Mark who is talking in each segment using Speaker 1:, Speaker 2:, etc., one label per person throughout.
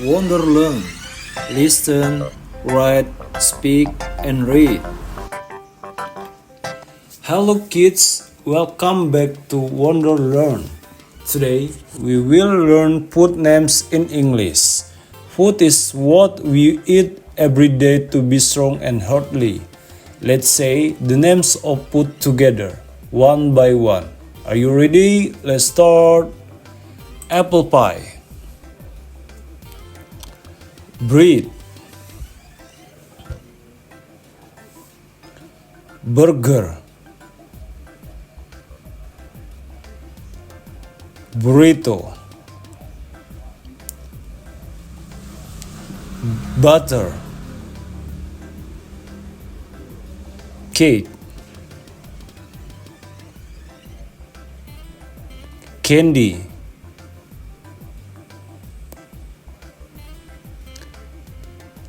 Speaker 1: Wonderland. Listen, write, speak, and read. Hello kids, welcome back to Wonderland. Today we will learn food names in English. Food is what we eat every day to be strong and healthy. Let's say the names of food together, one by one. Are you ready? Let's start. Apple pie, bread, burger, burrito, butter, cake, candy,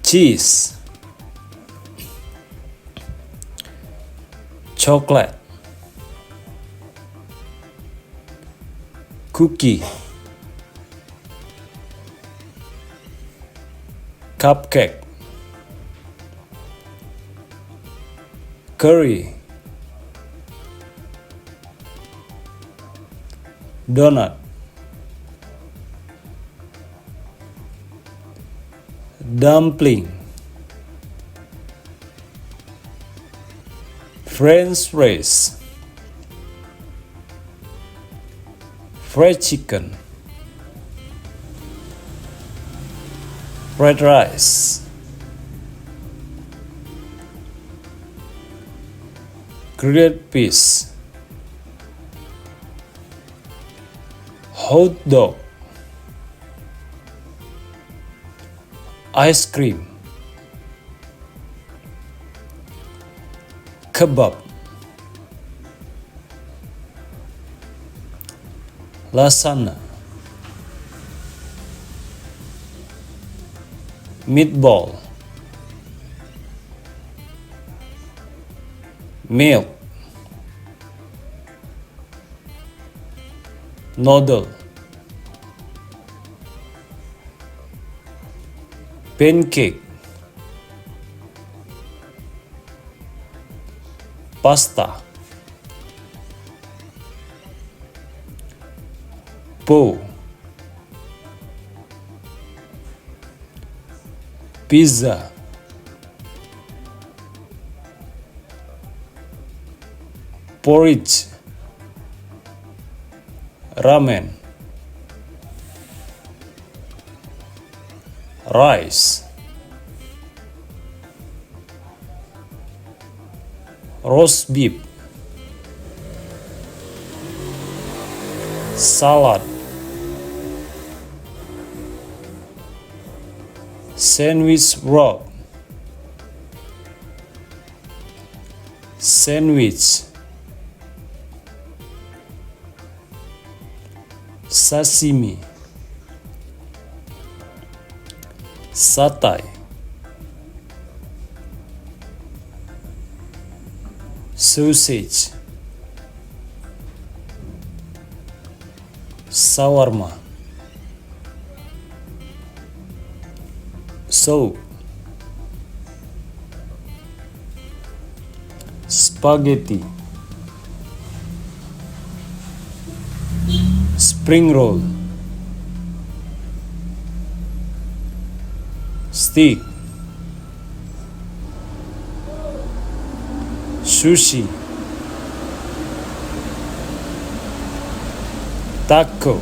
Speaker 1: cheese, chocolate, cookie, cupcake, curry, donut, dumpling, French fries, fried chicken, fried rice, grilled fish, hot dog, ice cream, kebab, lasagna, meatball, milk, noodle, pancake, pasta, pho, pizza, porridge, ramen, rice, roast beef, salad, sandwich wrap, sandwich, sashimi, satay, sausage, shawarma, soup, spaghetti, spring roll, steak, sushi, taco,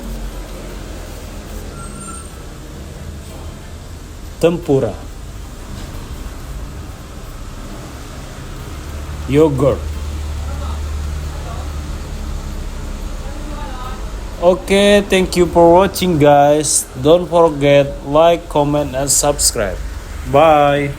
Speaker 1: tempura, yogurt. Okay, thank you for watching guys. Don't forget like, comment and subscribe. Bye.